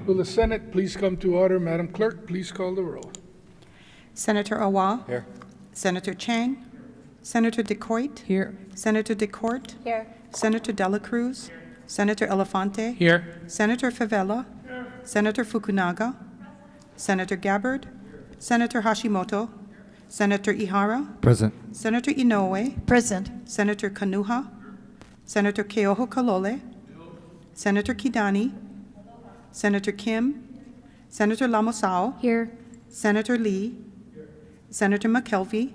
Will the Senate please come to order? Madam Clerk, please call the roll. Senator Awa. Here. Senator Chang. Senator DeCoit. Here. Senator DeCourt. Here. Senator Dela Cruz. Senator Elefante. Here. Senator Favela. Senator Fukunaga. Senator Gabbard. Senator Hashimoto. Senator Ihara. Present. Senator Inoue. Present. Senator Kanuha. Senator Keoho Kalole. Senator Kidani. Senator Kim. Senator Lamosao. Here. Senator Lee. Senator McKelvey.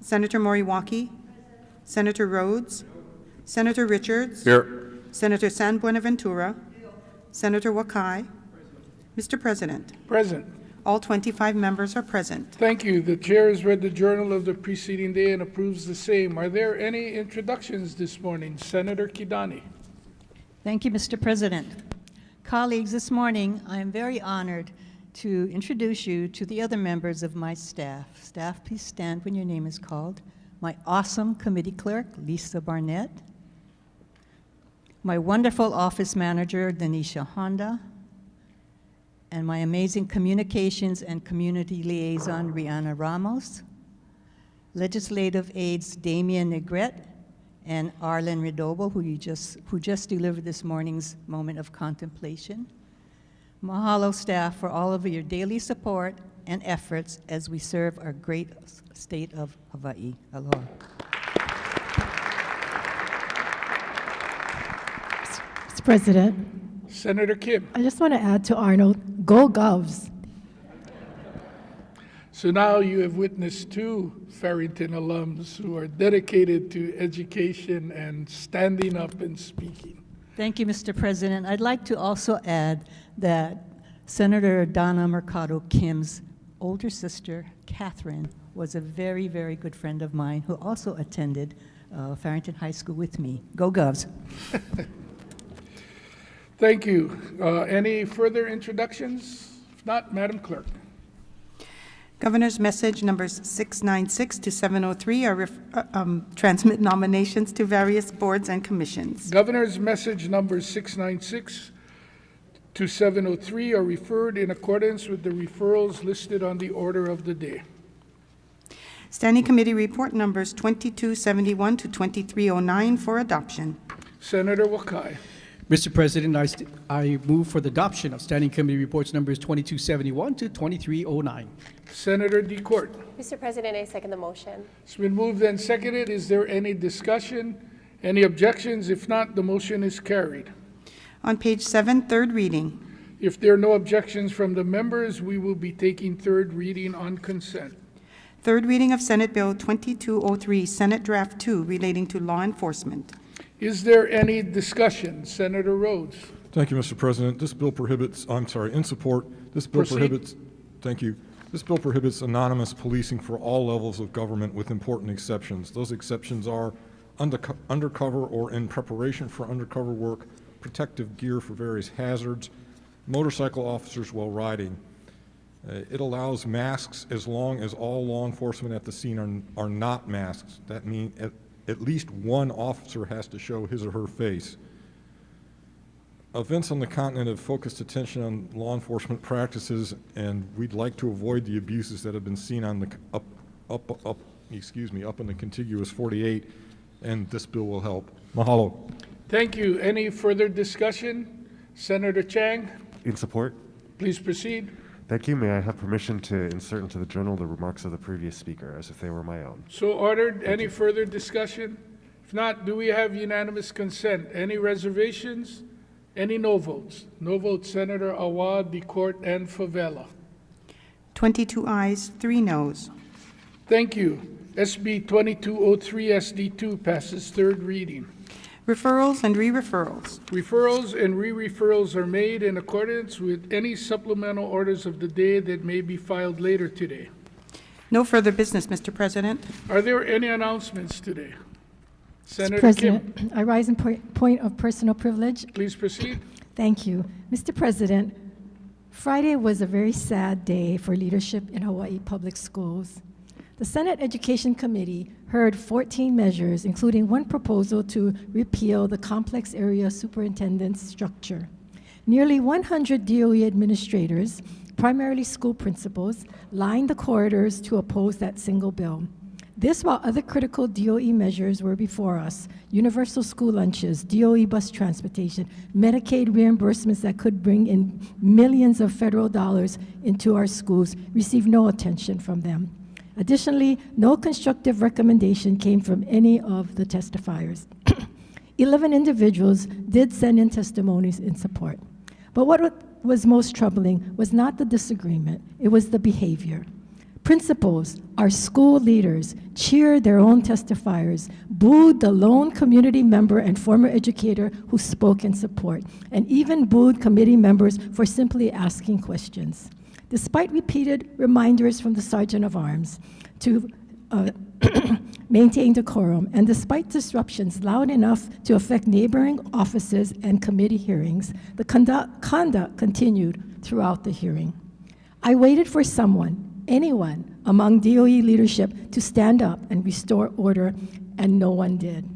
Senator Moriwaki. Senator Rhodes. Senator Richards. Here. Senator San Buenaventura. Senator Wakai. Mr. President, Present. all 25 members are present. Thank you. The chair has read the journal of the preceding day and approves the same. Are there any introductions this morning? Senator Kidani. Thank you, Mr. President. Colleagues, this morning I am very honored to introduce you to the other members of my staff. Staff, please stand when your name is called. My awesome committee clerk, Lisa Barnett. My wonderful office manager, Denisha Honda. And my amazing communications and community liaison, Rihanna Ramos. Legislative aides, Damian Negrete and Arlen Redobo, who just delivered this morning's moment of contemplation. Mahalo staff for all of your daily support and efforts as we serve our great state of Hawaii. Aloha. Mr. President, Senator Kim. I just want to add to Arnold, go Govs. So now you have witnessed two Farrington alums who are dedicated to education and standing up and speaking. Thank you, Mr. President. I'd like to also add that Senator Donna Mercado Kim's older sister, Catherine, was a very, very good friend of mine who also attended Farrington High School with me. Go Govs. Thank you. Any further introductions? If not, Madam Clerk. Governor's message numbers 696 to 703 are transmit nominations to various boards and commissions. Governor's message numbers 696 to 703 are referred in accordance with the referrals listed on the order of the day. Standing Committee Report numbers 2271 to 2309 for adoption. Senator Wakai. Mr. President, I move for the adoption of Standing Committee Reports numbers 2271 to 2309. Senator DeCourt. Mr. President, I second the motion. It's been moved and seconded. Is there any discussion? Any objections? If not, the motion is carried. On page 7, third reading. If there are no objections from the members, we will be taking third reading on consent. Third reading of Senate Bill 2203, Senate Draft 2, relating to law enforcement. Is there any discussion? Senator Rhodes. Thank you, Mr. President. This bill prohibits, in support, this bill Proceed. prohibits, thank you. This bill prohibits anonymous policing for all levels of government with important exceptions. Those exceptions are undercover or in preparation for undercover work, protective gear for various hazards, motorcycle officers while riding. It allows masks as long as all law enforcement at the scene are not masks. That means at least one officer has to show his or her face. Events on the continent have focused attention on law enforcement practices, and we'd like to avoid the abuses that have been seen on the up in the contiguous 48, and this bill will help. Mahalo. Thank you. Any further discussion? Senator Chang, In support. please proceed. Thank you. May I have permission to insert into the journal the remarks of the previous speaker as if they were my own? So ordered. Any further discussion? If not, do we have unanimous consent? Any reservations? Any no votes? No votes, Senator Awa, DeCourt, and Favela. 22 ayes, 3 noes. Thank you. SB 2203 SD2 passes third reading. Referrals and re-referrals. Referrals and re-referrals are made in accordance with any supplemental orders of the day that may be filed later today. No further business, Mr. President. Are there any announcements today? Mr. Senator President, Kim, I rise in point of personal privilege. please proceed. Thank you. Mr. President, Friday was a very sad day for leadership in Hawaii public schools. The Senate Education Committee heard 14 measures, including one proposal to repeal the complex area superintendent structure. Nearly 100 DOE administrators, primarily school principals, lined the corridors to oppose that single bill. This while other critical DOE measures were before us: universal school lunches, DOE bus transportation, Medicaid reimbursements that could bring in millions of federal dollars into our schools received no attention from them. Additionally, no constructive recommendation came from any of the testifiers. 11 individuals did send in testimonies in support. But what was most troubling was not the disagreement, it was the behavior. Principals, our school leaders, cheered their own testifiers, booed the lone community member and former educator who spoke in support, and even booed committee members for simply asking questions. Despite repeated reminders from the Sergeant of Arms to maintain decorum, and despite disruptions loud enough to affect neighboring offices and committee hearings, the conduct continued throughout the hearing. I waited for someone, anyone among DOE leadership to stand up and restore order, and no one did.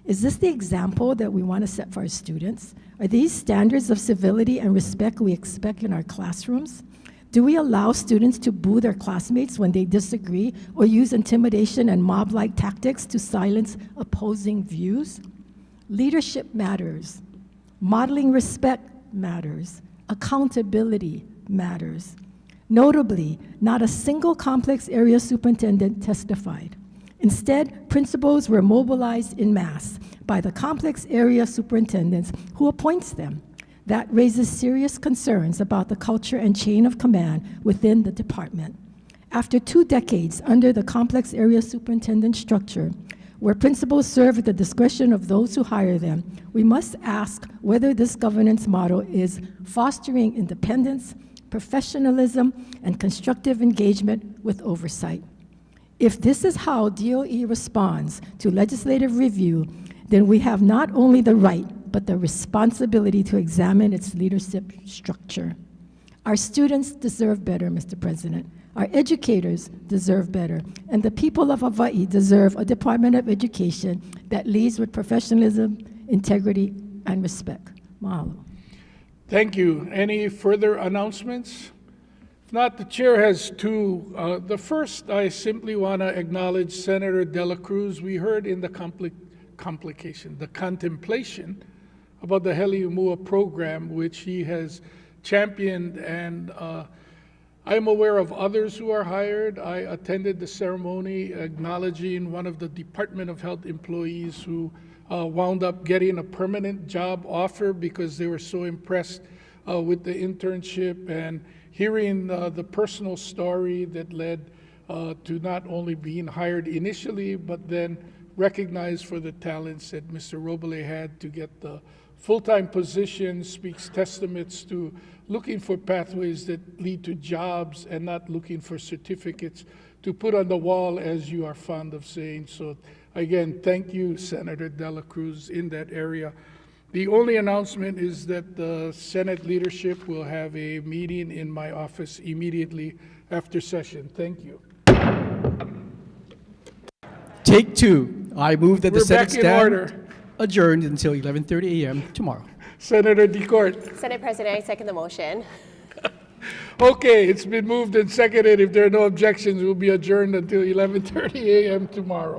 Is this the example that we want to set for our students? Are these standards of civility and respect we expect in our classrooms? Do we allow students to boo their classmates when they disagree or use intimidation and mob-like tactics to silence opposing views? Leadership matters. Modeling respect matters. Accountability matters. Notably, not a single complex area superintendent testified. Instead, principals were mobilized en masse by the complex area superintendents who appoints them. That raises serious concerns about the culture and chain of command within the department. After 2 decades under the complex area superintendent structure, where principals serve at the discretion of those who hire them, we must ask whether this governance model is fostering independence, professionalism, and constructive engagement with oversight. If this is how DOE responds to legislative review, then we have not only the right, but the responsibility to examine its leadership structure. Our students deserve better, Mr. President. Our educators deserve better. And the people of Hawaii deserve a Department of Education that leads with professionalism, integrity, and respect. Mahalo. Thank you. Any further announcements? If not, the chair has 2. The first, I simply want to acknowledge Senator Dela Cruz. We heard in the contemplation about the Heliumua program, which he has championed, and I'm aware of others who are hired. I attended the ceremony acknowledging one of the Department of Health employees who wound up getting a permanent job offer because they were so impressed with the internship, and hearing the personal story that led to not only being hired initially, but then recognized for the talents that Mr. Roble had to get the full-time position speaks testaments to looking for pathways that lead to jobs and not looking for certificates to put on the wall, as you are fond of saying. So again, thank you, Senator Dela Cruz, in that area. The only announcement is that the Senate leadership will have a meeting in my office immediately after session. Thank you. Take 2. I move that the We're Senate back in stand order. adjourned until 11:30 a.m. tomorrow. Senator DeCourt. Senate President, I second the motion. Okay, it's been moved and seconded. If there are no objections, we'll be adjourned until 11:30 a.m. tomorrow.